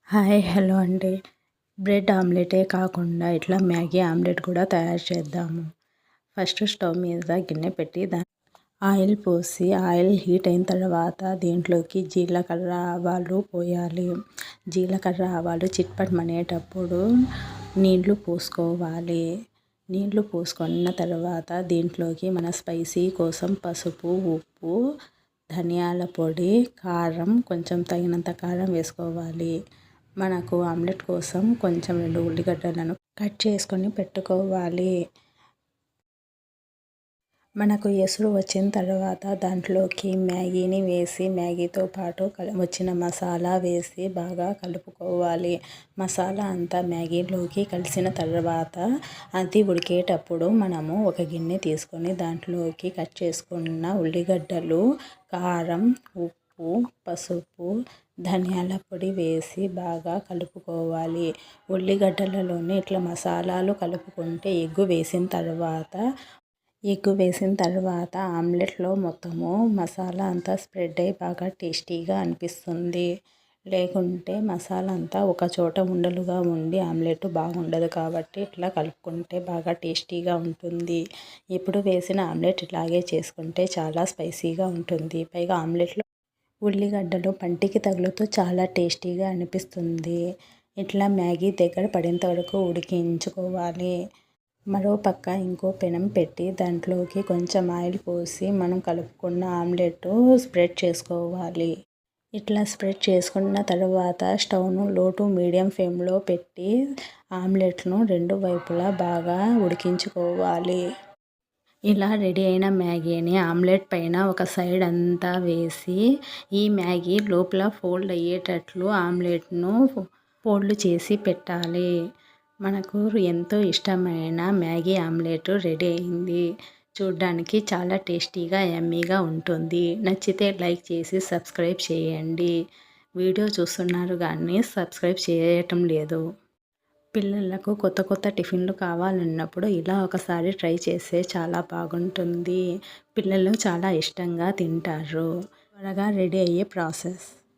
Hi hello అండి. Bread ఆమ్లెటే కాకుండా ఇట్లా మ్యాగీ ఆమ్లెట్ కూడా తయారు చేద్దాము. ఫస్ట్ స్టవ్ మీద గిన్నె పెట్టి ఆయిల్ పోసి ఆయిల్ హీట్ అయిన తర్వాత దీంట్లోకి జీలకర్ర ఆవాలు పోయాలి. జీలకర్ర ఆవాలు చిట్పటమనేటప్పుడు నీళ్లు పోసుకోవాలి. నీళ్లు పోసుకున్న తర్వాత దీంట్లోకి మన స్పైసీ కోసం పసుపు, ఉప్పు, ధనియాల పొడి, కారం, కొంచెం తగినంత కారం వేసుకోవాలి. మనకు ఆమ్లెట్ కోసం కొంచెం 2 ఉల్లిగడ్డలను కట్ చేసుకొని పెట్టుకోవాలి. మనకు ఎసురు వచ్చిన తర్వాత దాంట్లోకి మ్యాగీని వేసి మ్యాగీతో పాటు వచ్చిన మసాలా వేసి బాగా కలుపుకోవాలి. మసాలా అంతా మ్యాగీలోకి కలిసిన తర్వాత అది ఉడికేటప్పుడు మనము ఒక గిన్నె తీసుకొని దాంట్లోకి కట్ చేసుకున్న ఉల్లిగడ్డలు, కారం, ఉప్పు, పసుపు, ధనియాల పొడి వేసి బాగా కలుపుకోవాలి. ఉల్లిగడ్డలలోనే ఇట్లా మసాలాలు కలుపుకుంటే ఎగ్గు వేసిన తర్వాత ఆమ్లెట్లో మొత్తము మసాలా అంతా స్ప్రెడ్ అయ్యి బాగా టేస్టీగా అనిపిస్తుంది. లేకుంటే మసాలా అంతా ఒక చోట ఉండలుగా ఉండి ఆమ్లెట్ బాగుండదు. కాబట్టి ఇట్లా కలుపుకుంటే బాగా టేస్టీగా ఉంటుంది. ఎప్పుడు వేసిన ఆమ్లెట్ ఇలాగే చేసుకుంటే చాలా స్పైసీగా ఉంటుంది. పైగా ఆమ్లెట్లో ఉల్లిగడ్డలు పంటికి తగులుతూ చాలా టేస్టీగా అనిపిస్తుంది. ఇట్లా మ్యాగీ దగ్గర పడేంత వరకు ఉడికించుకోవాలి. మరో పక్క ఇంకో పెనం పెట్టి దాంట్లోకి కొంచెం ఆయిల్ పోసి మనం కలుపుకున్న ఆమ్లెట్ స్ప్రెడ్ చేసుకోవాలి. ఇట్లా స్ప్రెడ్ చేసుకున్న తర్వాత స్టవ్ను లో టు మీడియం ఫ్లేమ్లో పెట్టి ఆమ్లెట్ను 2 వైపులా బాగా ఉడికించుకోవాలి. ఇలా రెడీ అయిన మ్యాగీని ఆమ్లెట్ పైన ఒక సైడ్ అంతా వేసి ఈ మ్యాగీ లోపల ఫోల్డ్ అయ్యేటట్లు ఆమ్లెట్ను ఫోల్డ్ చేసి పెట్టాలి. మనకు ఎంతో ఇష్టమైన మ్యాగీ ఆమ్లెట్ రెడీ అయింది. చూడ్డానికి చాలా టేస్టీగా యమ్మీగా ఉంటుంది. నచ్చితే లైక్ చేసి సబ్స్క్రైబ్ చేయండి. వీడియో చూస్తున్నారు కానీ సబ్స్క్రైబ్ చేయటం లేదు. పిల్లలకు కొత్త కొత్త టిఫిన్లు కావాలన్నప్పుడు ఇలా ఒకసారి ట్రై చేస్తే చాలా బాగుంటుంది. పిల్లలు చాలా ఇష్టంగా తింటారు. త్వరగా రెడీ అయ్యే ప్రాసెస్.